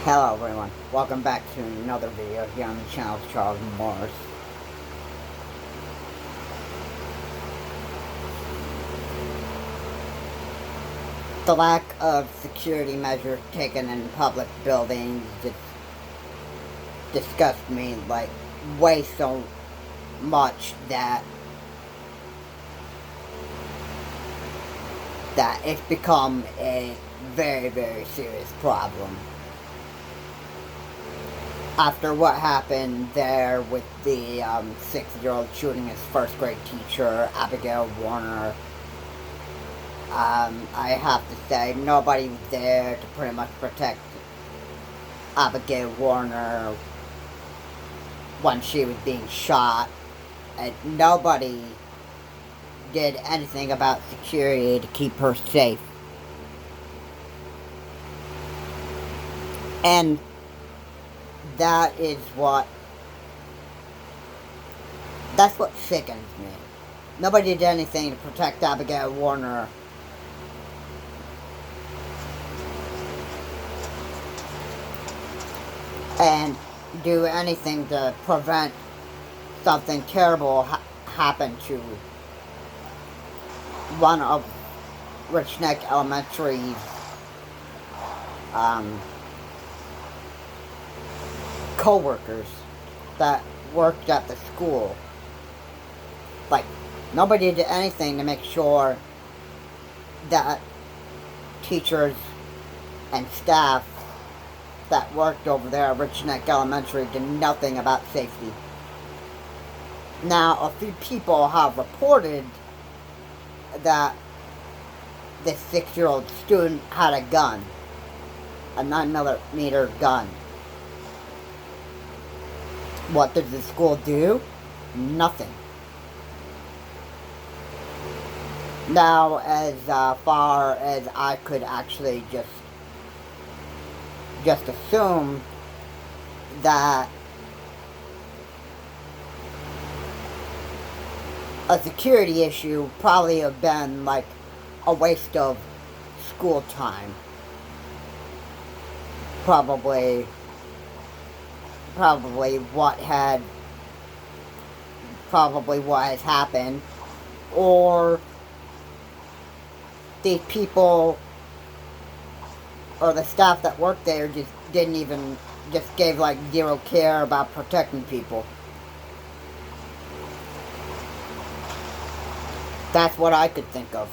Hello everyone, welcome back to another video here on the channel of Charles Morris. The lack of security measures taken in public buildings just disgusts me like way so much that it's become a very serious problem. After what happened there with the 6-year-old shooting his first grade teacher, Abigail Swerner, I have to say nobody was there to pretty much protect Abigail Swerner when she was being shot, and nobody did anything about security to keep her safe. And that's what sickens me. Nobody did anything to protect Abigail Swerner. And do anything to prevent something terrible happen to one of Rich Neck Elementary's co-workers that worked at the school. Like, nobody did anything to make sure that teachers and staff that worked over there at Rich Neck Elementary did nothing about safety. Now, a few people have reported that this 6-year-old student had a gun, a 9mm gun. What did the school do? Nothing. Now, as far as I could actually just assume that a security issue probably have been like a waste of school time. Probably what has happened, or these people or the staff that worked there just gave like zero care about protecting people. That's what I could think of.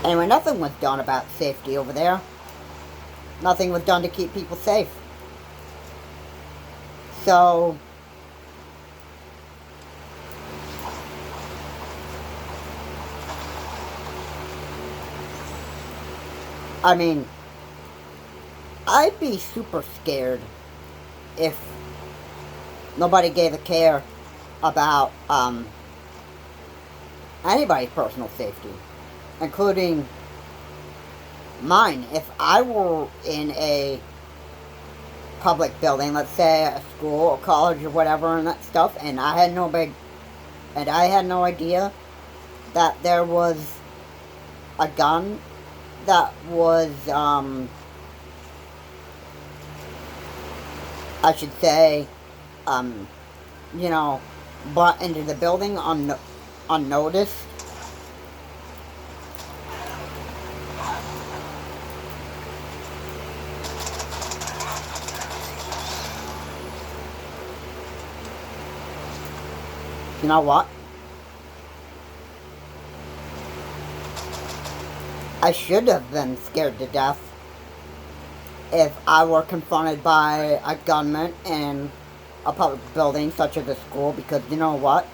Anyway, nothing was done about safety over there. Nothing was done to keep people safe. So, I mean, I'd be super scared if nobody gave a care about anybody's personal safety, including mine. If I were in a public building, let's say a school or college or whatever and that stuff, and I had no idea that there was a gun that was I should say brought into the building unnoticed. You know what? I should have been scared to death if I were confronted by a gunman in a public building such as a school, because you know what?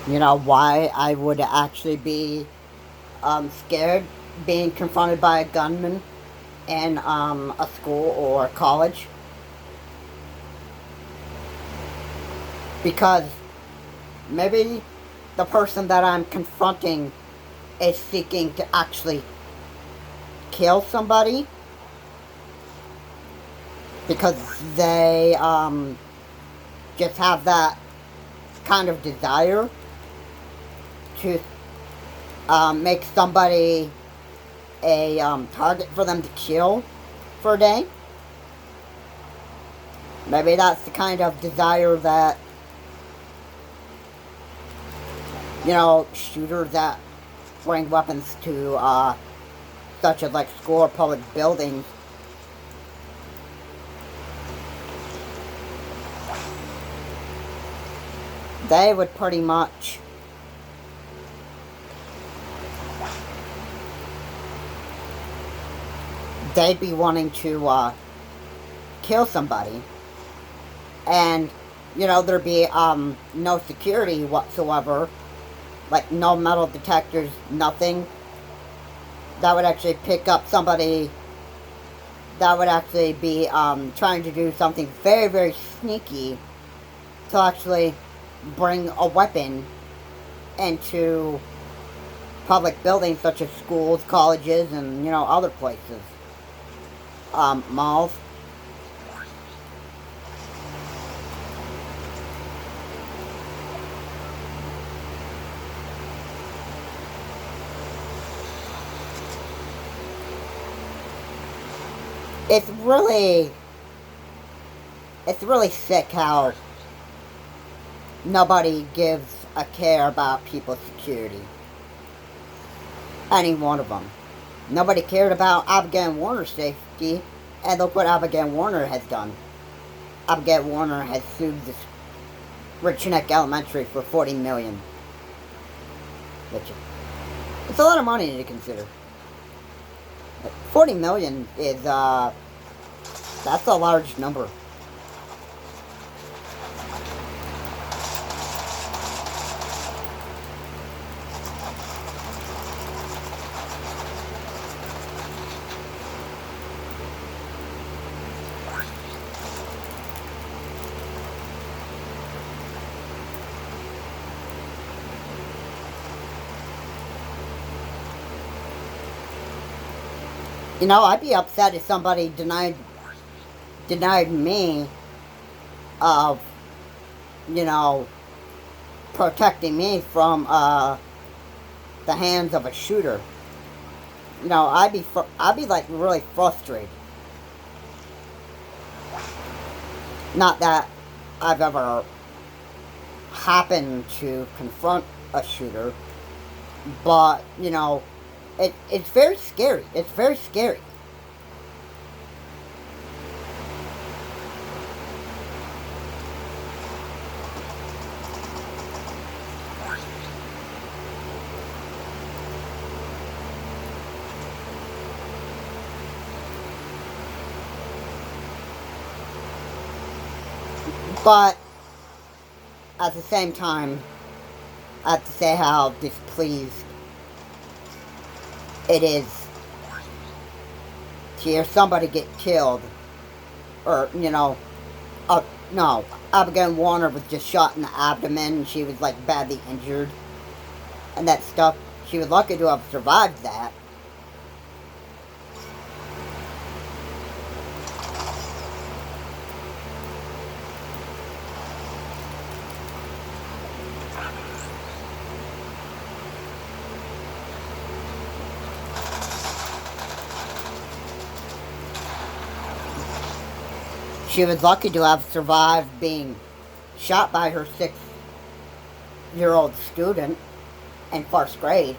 You know why I would actually be scared being confronted by a gunman in a school or college? Because maybe the person that I'm confronting is seeking to actually kill somebody because they just have that kind of desire to make somebody a target for them to kill for a day. Maybe that's the kind of desire that, you know, shooters that bring weapons to, such as like school or public buildings. They would pretty much they'd be wanting to kill somebody, and you know there'd be no security whatsoever, like no metal detectors, nothing that would actually pick up somebody that would actually be trying to do something very, very sneaky to actually bring a weapon into public buildings such as schools, colleges, and, you know, other places. Malls. It's really sick how nobody gives a care about people's security. Any one of them. Nobody cared about Abigail Warner's safety, and look what Abigail Warner has done. Abigail Warner has sued this Rich Neck Elementary for $40 million. Which, it's a lot of money to consider. $40 million is, that's a large number. You know, I'd be upset if somebody denied me of, you know, protecting me from the hands of a shooter. You know, I'd be like really frustrated. Not that I've ever happened to confront a shooter, but you know, it's very scary. It's very scary. But at the same time, I have to say how displeased it is to hear somebody get killed, or, you know, no, Abigail Warner was just shot in the abdomen, and she was, like, badly injured, and that stuff. She was lucky to have survived that. She was lucky to have survived being shot by her 6-year-old student in first grade.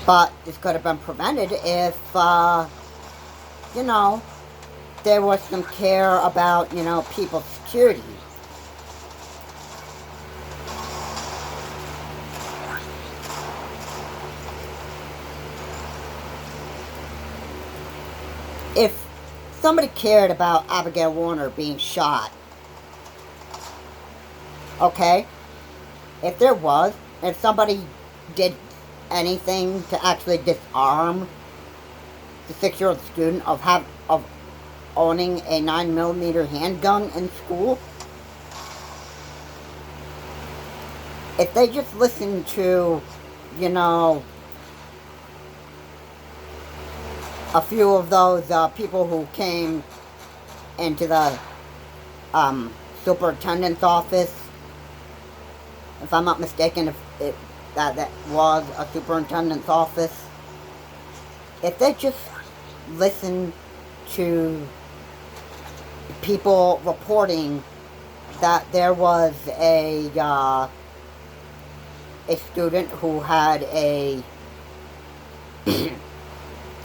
But this could have been prevented if, you know, there was some care about, you know, people's security. If somebody cared about Abigail Warner being shot, okay, if somebody did anything to actually disarm the 6-year-old student of owning a 9mm handgun in school. If they just listen to, you know, a few of those people who came into the superintendent's office, if I'm not mistaken, if that was a superintendent's office, if they just listen to people reporting that there was a student who had a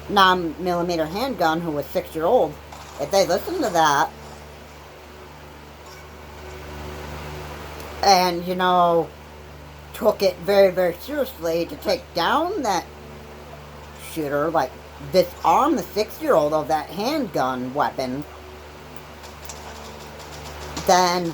9mm handgun who was 6-year-old, if they listened to that and, you know, took it very, very seriously to take down that shooter, like disarm the 6-year-old of that handgun weapon, then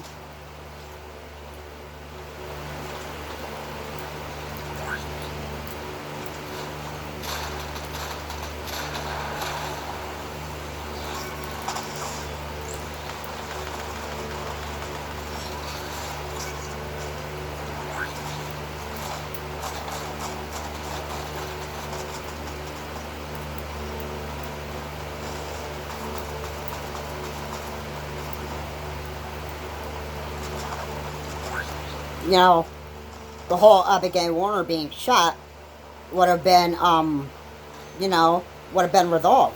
you know, the whole Abigail Swerner being shot would have been, you know, would have been resolved.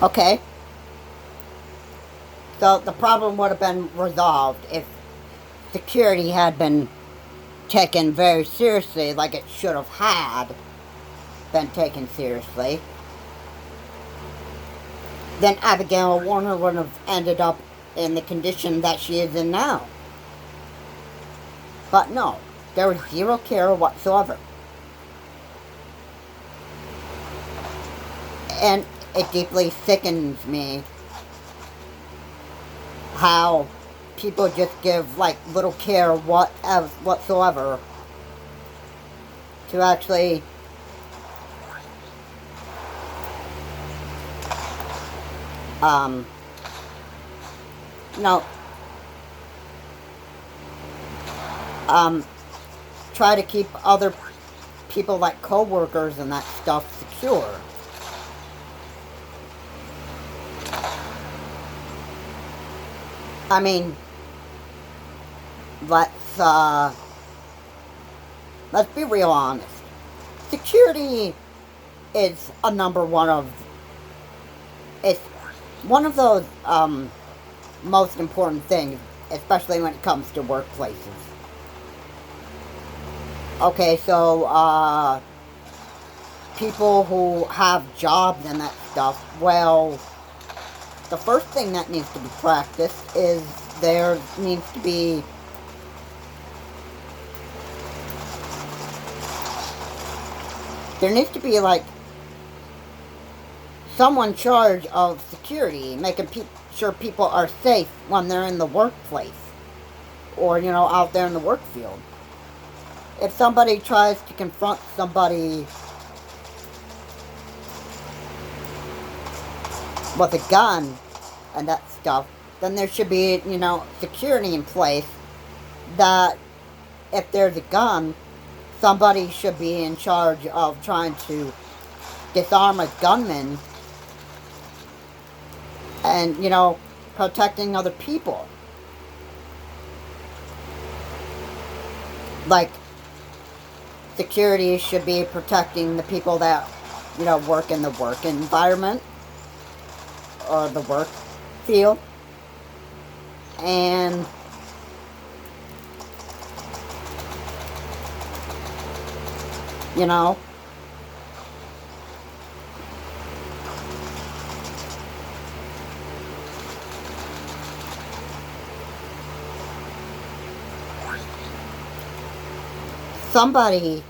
Okay. So the problem would have been resolved if security had been taken very seriously, like it should have had been taken seriously. Then Abigail Swerner would have ended up in the condition that she is in now. But no, there was zero care whatsoever. And it deeply sickens me how people just give, like, little care whatsoever to actually you know, try to keep other people, like co-workers and that stuff, secure. I mean, let's be real honest. Security is a number one of, it's one of those most important things, especially when it comes to workplaces. Okay, so people who have jobs and that stuff, well, the first thing that needs to be practiced is there needs to be like someone in charge of security, making sure people are safe when they're in the workplace or, you know, out there in the work field. If somebody tries to confront somebody with a gun and that stuff, then there should be, you know, security in place that if there's a gun, somebody should be in charge of trying to disarm a gunman and, you know, protecting other people. Like, security should be protecting the people that, you know, work in the work environment or the work field. And you know, somebody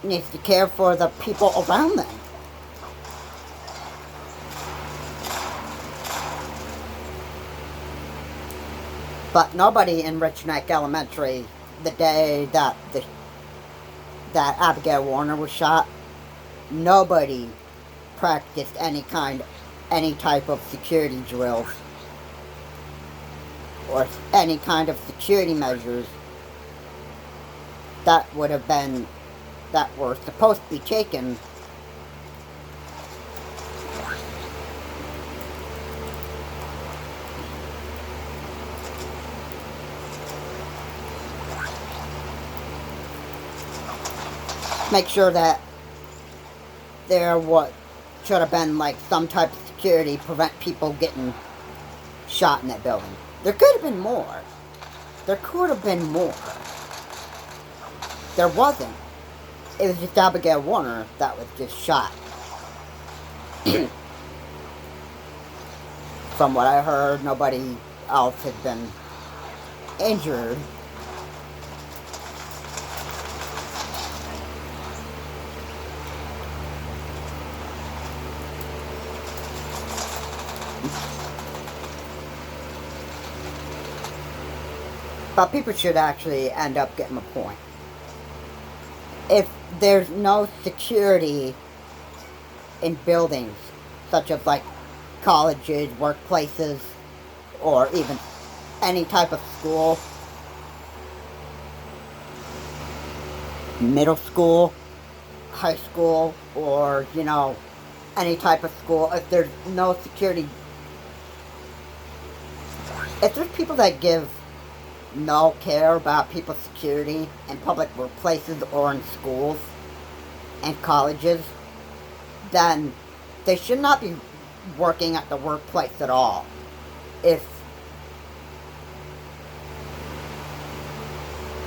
needs to care for the people around them. But nobody in Rich Neck Elementary, the day that that Abigail Warner was shot, nobody practiced any type of security drills or any kind of security measures that would have been that were supposed to be taken. Make sure that there what should have been like some type of security prevent people getting shot in that building. There could have been more. There could have been more. There wasn't. It was just Abigail Warner that was just shot. From what I heard, nobody else had been injured. But people should actually end up getting a point. If there's no security in buildings, such as like colleges, workplaces, or even any type of school, middle school, high school, or, any type of school, if there's no security, if there's people that give no care about people's security in public workplaces or in schools and colleges, then they should not be working at the workplace at all. If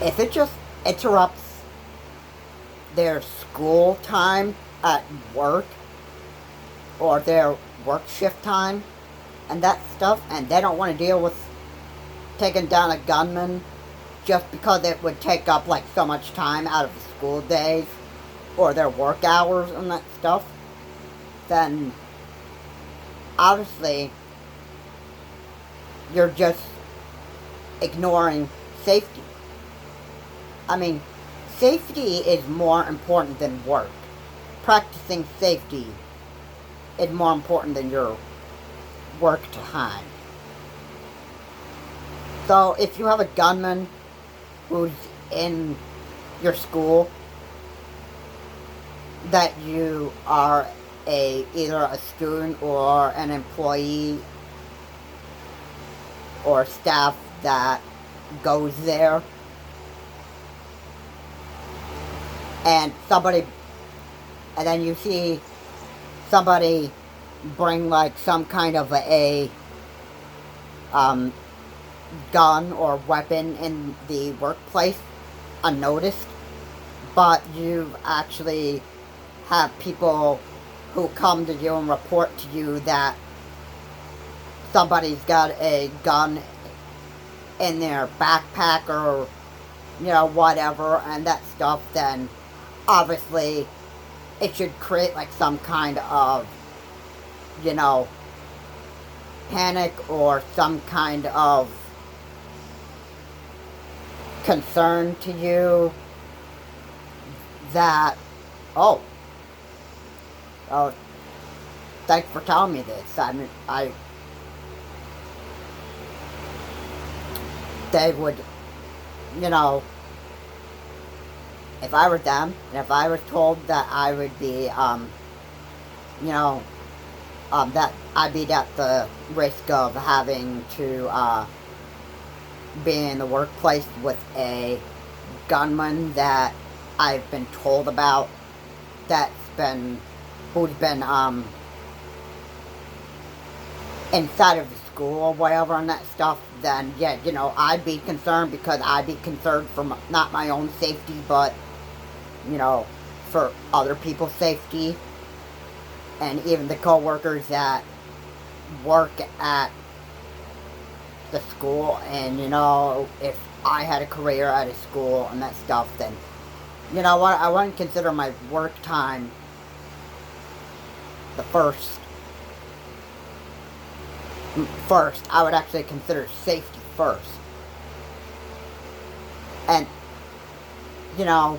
it just interrupts their school time at work or their work shift time and that stuff, and they don't want to deal with taking down a gunman just because it would take up like so much time out of the school days or their work hours and that stuff, then obviously you're just ignoring safety. I mean, safety is more important than work. Practicing safety is more important than your work time. So if you have a gunman who's in your school that you are either a student or an employee or staff that goes there, and then you see somebody bring like some kind of a gun or weapon in the workplace unnoticed, but you actually have people who come to you and report to you that somebody's got a gun in their backpack or whatever and that stuff, then obviously it should create like some kind of panic or some kind of concern to you that, oh, thanks for telling me this. They would, if I were them, and if I was told that I would be, that I'd be at the risk of having to, be in the workplace with a gunman that I've been told about, who's been, inside of the school or whatever and that stuff, then yeah, I'd be concerned, because I'd be concerned for not my own safety, but, for other people's safety, and even the co-workers that work at the school. And if I had a career at a school and that stuff, then what, I wouldn't consider my work time the first. I would actually consider safety first. And, you know,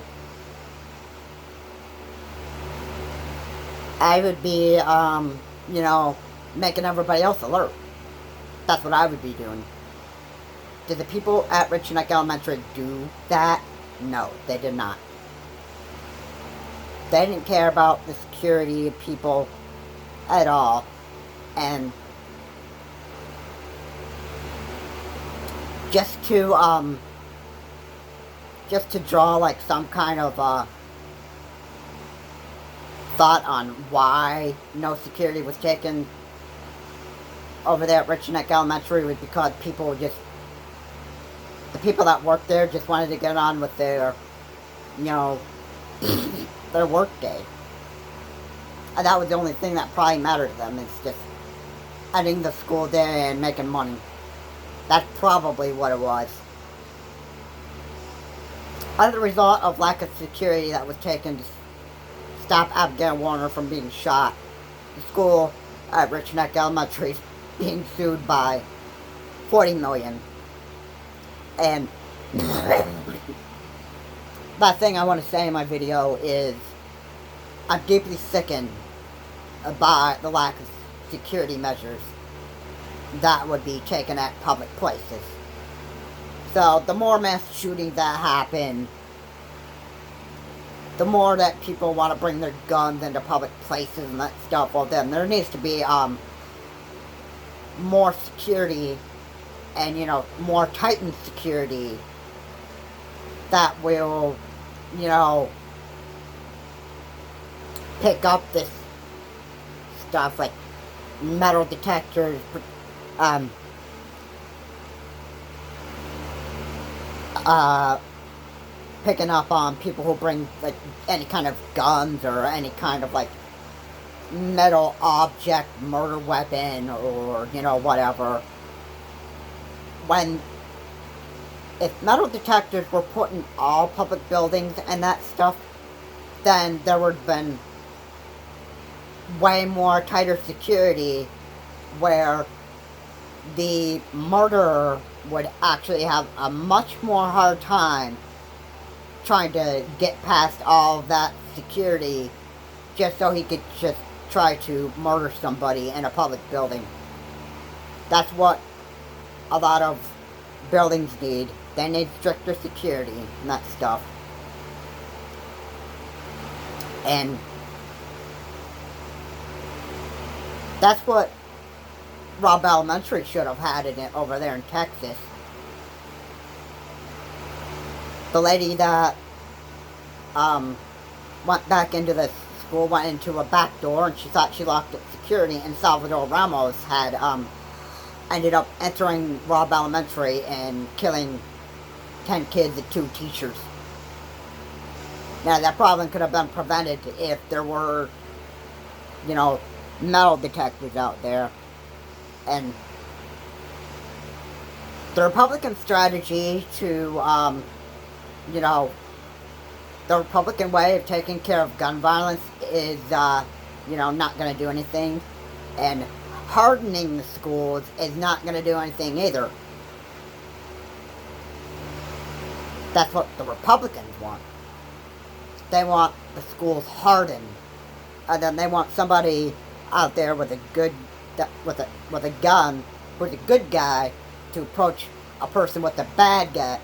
I would be, you know, making everybody else alert. That's what I would be doing. Did the people at Rich Neck Elementary do that? No, they did not. They didn't care about the security of people at all. And just to draw like some kind of thought on why no security was taken over there at Rich Neck Elementary was because the people that worked there just wanted to get on with their, you know, their work day. And that was the only thing that probably mattered to them, is just ending the school day and making money. That's probably what it was. As a result of lack of security that was taken to stop Abigail Swerner from being shot, the school at Rich Neck Elementary is being sued by $40 million. And that thing I want to say in my video is, I'm deeply sickened by the lack of security measures that would be taken at public places. So the more mass shootings that happen, the more that people want to bring their guns into public places and that stuff. Well, then there needs to be more security, and, you know, more tightened security that will, you know, pick up this stuff, like metal detectors, picking up on people who bring like any kind of guns or any kind of like metal object, murder weapon, or, you know, whatever. If metal detectors were put in all public buildings and that stuff, then there would have been way more tighter security, where the murderer would actually have a much more hard time trying to get past all of that security just so he could just try to murder somebody in a public building. That's what a lot of buildings need. They need stricter security and that stuff. And that's what Robb Elementary should have had in it over there in Texas. The lady that went back into the school went into a back door, and she thought she locked up security, and Salvador Ramos had ended up entering Robb Elementary and killing 10 kids and 2 teachers. Now, that problem could have been prevented if there were, you know, metal detectors out there. And the Republican strategy to, you know, the Republican way of taking care of gun violence is, you know, not going to do anything. And hardening the schools is not going to do anything either. That's what the Republicans want. They want the schools hardened, and then they want somebody out there with a gun, who's a good guy, to approach a person with the bad guy,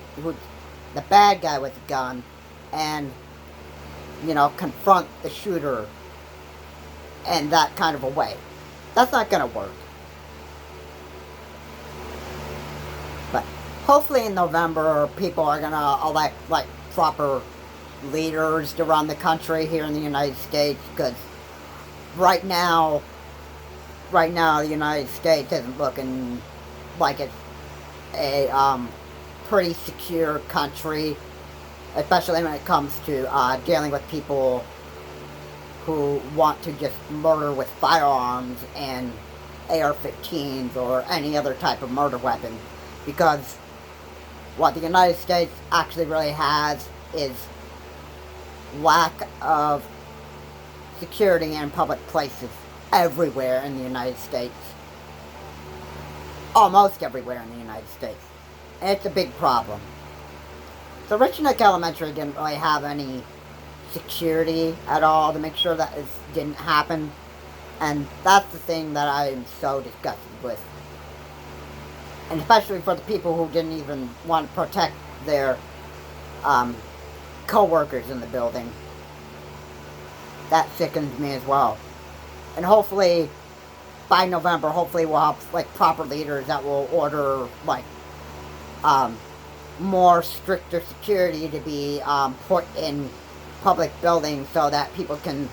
with a gun, and, you know, confront the shooter in that kind of a way. That's not going to work. But hopefully in November, people are going to elect, like, proper leaders to run the country here in the United States, because right now the United States isn't looking like it's a pretty secure country, especially when it comes to dealing with people who want to just murder with firearms and AR-15s or any other type of murder weapon. Because what the United States actually really has is lack of security in public places everywhere in the United States. Almost everywhere in the United States. And it's a big problem. So Rich Neck Elementary didn't really have any security at all to make sure that it didn't happen. And that's the thing that I'm so disgusted with. And especially for the people who didn't even want to protect their co-workers in the building. That sickens me as well. And hopefully, by November, hopefully we'll have, like, proper leaders that will order, like, more stricter security to be put in public buildings so that people can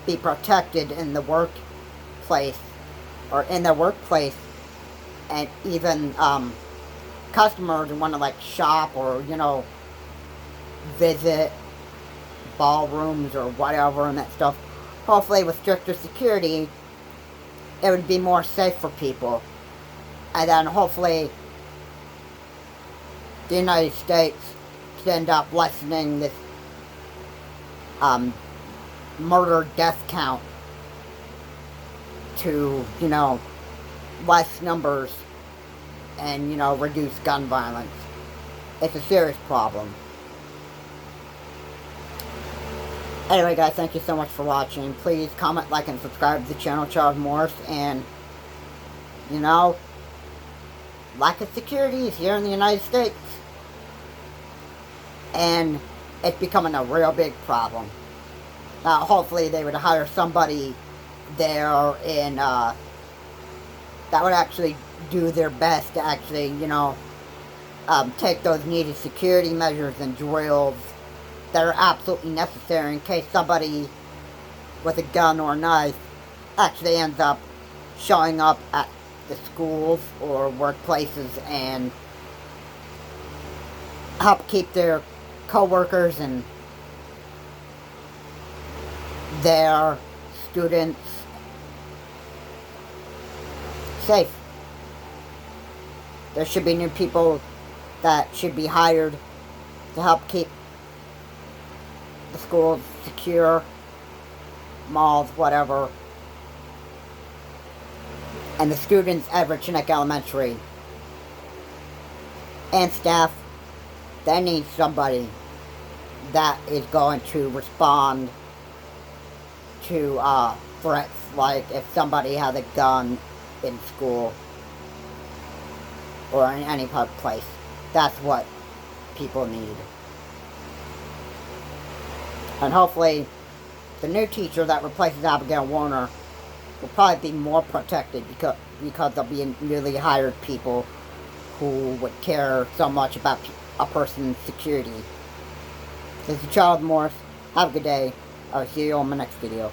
be protected in the workplace, or in their workplace, and even customers who want to, like, shop or, you know, visit ballrooms or whatever and that stuff. Hopefully with stricter security, it would be more safe for people. And then hopefully the United States could end up lessening this murder death count to, you know, less numbers and, you know, reduce gun violence. It's a serious problem. Anyway, guys, thank you so much for watching. Please comment, like, and subscribe to the channel, Charles Morris. And, you know, lack of security is here in the United States. And it's becoming a real big problem. Now, hopefully they would hire somebody there in, that would actually do their best to actually, you know, take those needed security measures and drills that are absolutely necessary in case somebody with a gun or a knife actually ends up showing up at the schools or workplaces and help keep their co-workers and their students safe. There should be new people that should be hired to help keep the schools secure, malls, whatever. And the students at Rich Neck Elementary and staff, they need somebody that is going to respond to threats, like if somebody has a gun in school or in any public place. That's what people need. And hopefully the new teacher that replaces Abigail Swerner will probably be more protected because they'll be newly hired people who would care so much about a person's security. This is Charles Morris. Have a good day. I'll see you on my next video.